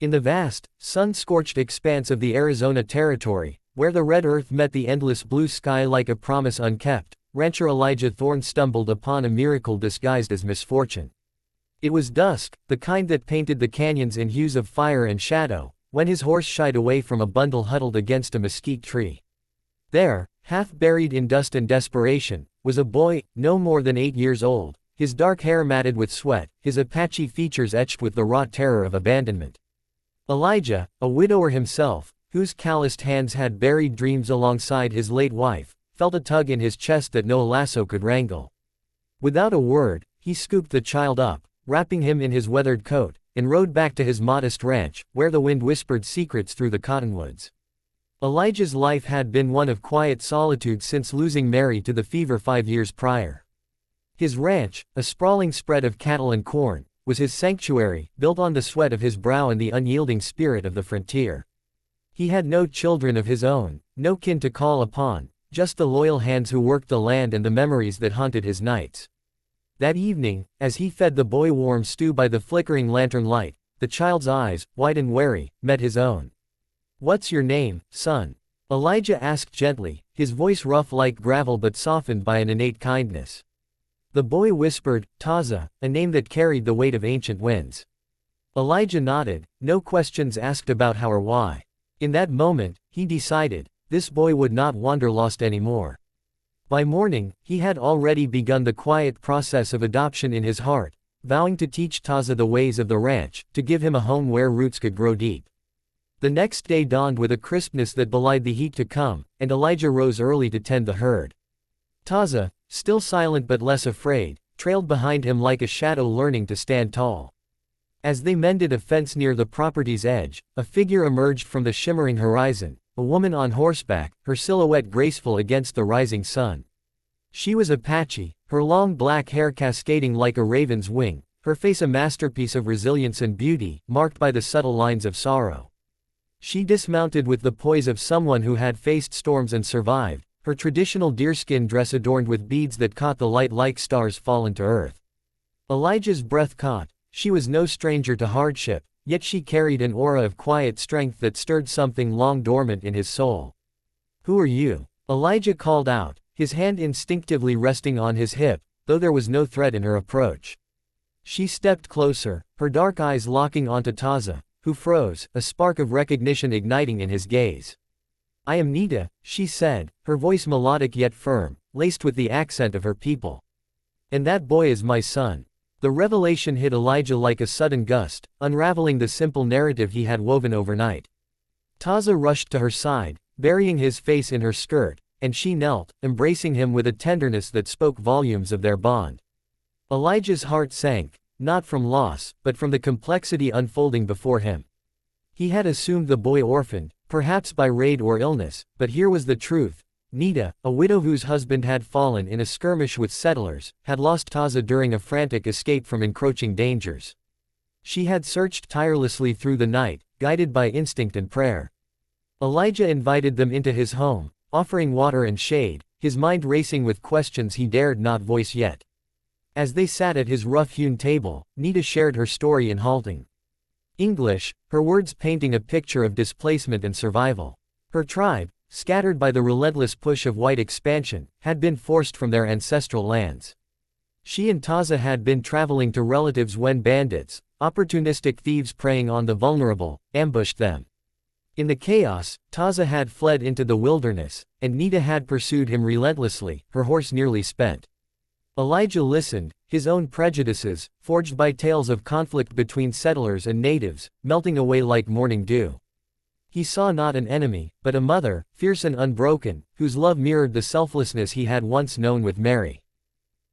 In the vast, sun-scorched expanse of the Arizona Territory, where the red earth met the endless blue sky like a promise unkept, rancher Elijah Thorne stumbled upon a miracle disguised as misfortune. It was dusk, the kind that painted the canyons in hues of fire and shadow, when his horse shied away from a bundle huddled against a mesquite tree. There, half buried in dust and desperation, was a boy, no more than 8 years old, his dark hair matted with sweat, his Apache features etched with the raw terror of abandonment. Elijah, a widower himself, whose calloused hands had buried dreams alongside his late wife, felt a tug in his chest that no lasso could wrangle. Without a word, he scooped the child up, wrapping him in his weathered coat, and rode back to his modest ranch, where the wind whispered secrets through the cottonwoods. Elijah's life had been one of quiet solitude since losing Mary to the fever 5 years prior. His ranch, a sprawling spread of cattle and corn, was his sanctuary, built on the sweat of his brow and the unyielding spirit of the frontier. He had no children of his own, no kin to call upon, just the loyal hands who worked the land and the memories that haunted his nights. That evening, as he fed the boy warm stew by the flickering lantern light, the child's eyes, wide and wary, met his own. "What's your name, son?" Elijah asked gently, his voice rough like gravel but softened by an innate kindness. The boy whispered, "Taza," a name that carried the weight of ancient winds. Elijah nodded, no questions asked about how or why. In that moment, he decided, this boy would not wander lost anymore. By morning, he had already begun the quiet process of adoption in his heart, vowing to teach Taza the ways of the ranch, to give him a home where roots could grow deep. The next day dawned with a crispness that belied the heat to come, and Elijah rose early to tend the herd. Taza, still silent but less afraid, trailed behind him like a shadow learning to stand tall. As they mended a fence near the property's edge, a figure emerged from the shimmering horizon, a woman on horseback, her silhouette graceful against the rising sun. She was Apache, her long black hair cascading like a raven's wing, her face a masterpiece of resilience and beauty, marked by the subtle lines of sorrow. She dismounted with the poise of someone who had faced storms and survived, her traditional deerskin dress adorned with beads that caught the light like stars fallen to earth. Elijah's breath caught. She was no stranger to hardship, yet she carried an aura of quiet strength that stirred something long dormant in his soul. "Who are you?" Elijah called out, his hand instinctively resting on his hip, though there was no threat in her approach. She stepped closer, her dark eyes locking onto Taza, who froze, a spark of recognition igniting in his gaze. "I am Nita," she said, her voice melodic yet firm, laced with the accent of her people. "And that boy is my son." The revelation hit Elijah like a sudden gust, unraveling the simple narrative he had woven overnight. Taza rushed to her side, burying his face in her skirt, and she knelt, embracing him with a tenderness that spoke volumes of their bond. Elijah's heart sank, not from loss, but from the complexity unfolding before him. He had assumed the boy orphaned, perhaps by raid or illness, but here was the truth. Nita, a widow whose husband had fallen in a skirmish with settlers, had lost Taza during a frantic escape from encroaching dangers. She had searched tirelessly through the night, guided by instinct and prayer. Elijah invited them into his home, offering water and shade, his mind racing with questions he dared not voice yet. As they sat at his rough-hewn table, Nita shared her story in halting English, her words painting a picture of displacement and survival. Her tribe, scattered by the relentless push of white expansion, had been forced from their ancestral lands. She and Taza had been traveling to relatives when bandits, opportunistic thieves preying on the vulnerable, ambushed them. In the chaos, Taza had fled into the wilderness, and Nita had pursued him relentlessly, her horse nearly spent. Elijah listened, his own prejudices, forged by tales of conflict between settlers and natives, melting away like morning dew. He saw not an enemy, but a mother, fierce and unbroken, whose love mirrored the selflessness he had once known with Mary.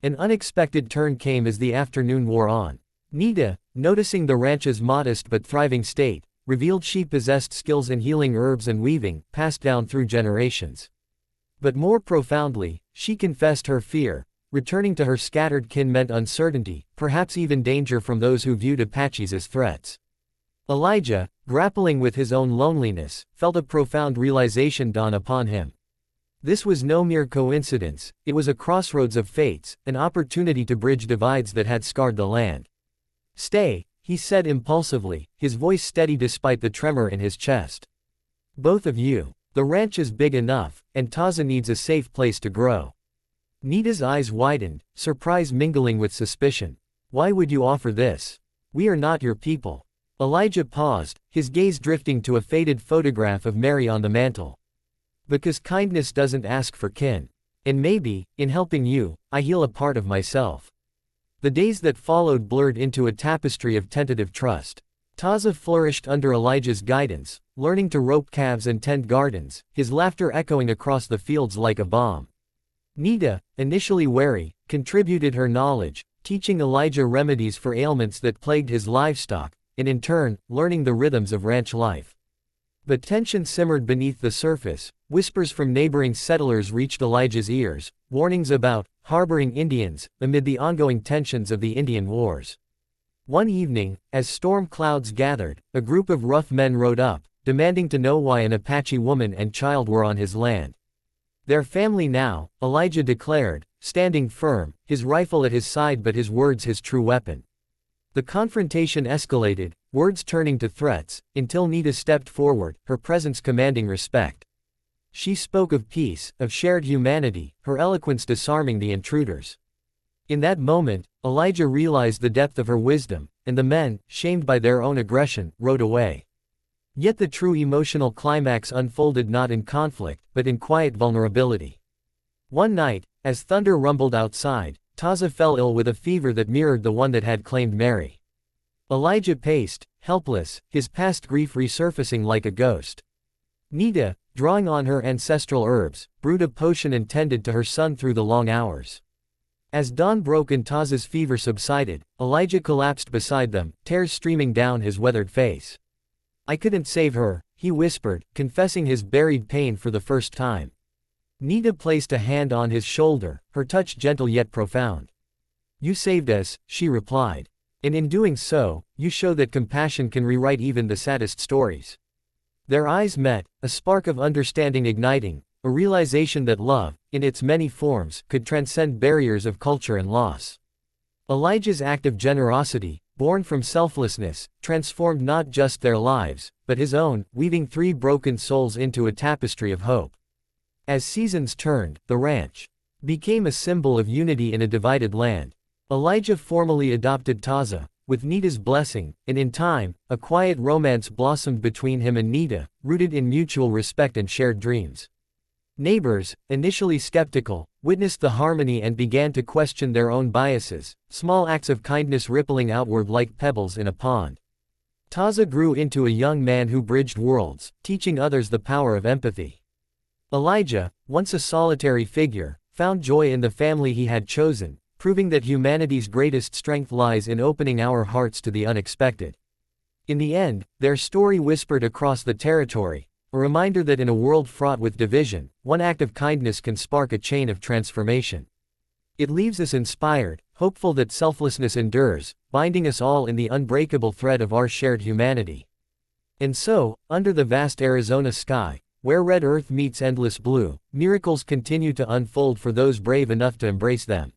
An unexpected turn came as the afternoon wore on. Nita, noticing the ranch's modest but thriving state, revealed she possessed skills in healing herbs and weaving, passed down through generations. But more profoundly, she confessed her fear. Returning to her scattered kin meant uncertainty, perhaps even danger from those who viewed Apaches as threats. Elijah, grappling with his own loneliness, felt a profound realization dawn upon him. This was no mere coincidence, it was a crossroads of fates, an opportunity to bridge divides that had scarred the land. "Stay," he said impulsively, his voice steady despite the tremor in his chest. Both of you. The ranch is big enough, and Taza needs a safe place to grow. Nita's eyes widened, surprise mingling with suspicion. Why would you offer this? We are not your people. Elijah paused, his gaze drifting to a faded photograph of Mary on the mantel. Because kindness doesn't ask for kin. And maybe, in helping you, I heal a part of myself. The days that followed blurred into a tapestry of tentative trust. Taza flourished under Elijah's guidance, learning to rope calves and tend gardens, his laughter echoing across the fields like a bomb. Nita, initially wary, contributed her knowledge, teaching Elijah remedies for ailments that plagued his livestock, and in turn, learning the rhythms of ranch life. But tension simmered beneath the surface. Whispers from neighboring settlers reached Elijah's ears, warnings about harboring Indians amid the ongoing tensions of the Indian Wars. One evening, as storm clouds gathered, a group of rough men rode up, demanding to know why an Apache woman and child were on his land. Their family now, Elijah declared, standing firm, his rifle at his side but his words his true weapon. The confrontation escalated, words turning to threats, until Nita stepped forward, her presence commanding respect. She spoke of peace, of shared humanity, her eloquence disarming the intruders. In that moment, Elijah realized the depth of her wisdom, and the men, shamed by their own aggression, rode away. Yet the true emotional climax unfolded not in conflict, but in quiet vulnerability. One night, as thunder rumbled outside, Taza fell ill with a fever that mirrored the one that had claimed Mary. Elijah paced, helpless, his past grief resurfacing like a ghost. Nita, drawing on her ancestral herbs, brewed a potion intended to her son through the long hours. As dawn broke and Taza's fever subsided, Elijah collapsed beside them, tears streaming down his weathered face. I couldn't save her, he whispered, confessing his buried pain for the first time. Nita placed a hand on his shoulder, her touch gentle yet profound. You saved us, she replied. And in doing so, you show that compassion can rewrite even the saddest stories. Their eyes met, a spark of understanding igniting, a realization that love, in its many forms, could transcend barriers of culture and loss. Elijah's act of generosity, born from selflessness, transformed not just their lives, but his own, weaving three broken souls into a tapestry of hope. As seasons turned, the ranch became a symbol of unity in a divided land. Elijah formally adopted Taza, with Nita's blessing, and in time, a quiet romance blossomed between him and Nita, rooted in mutual respect and shared dreams. Neighbors, initially skeptical, witnessed the harmony and began to question their own biases, small acts of kindness rippling outward like pebbles in a pond. Taza grew into a young man who bridged worlds, teaching others the power of empathy. Elijah, once a solitary figure, found joy in the family he had chosen, proving that humanity's greatest strength lies in opening our hearts to the unexpected. In the end, their story whispered across the territory, a reminder that in a world fraught with division, one act of kindness can spark a chain of transformation. It leaves us inspired, hopeful that selflessness endures, binding us all in the unbreakable thread of our shared humanity. And so, under the vast Arizona sky, where red earth meets endless blue, miracles continue to unfold for those brave enough to embrace them.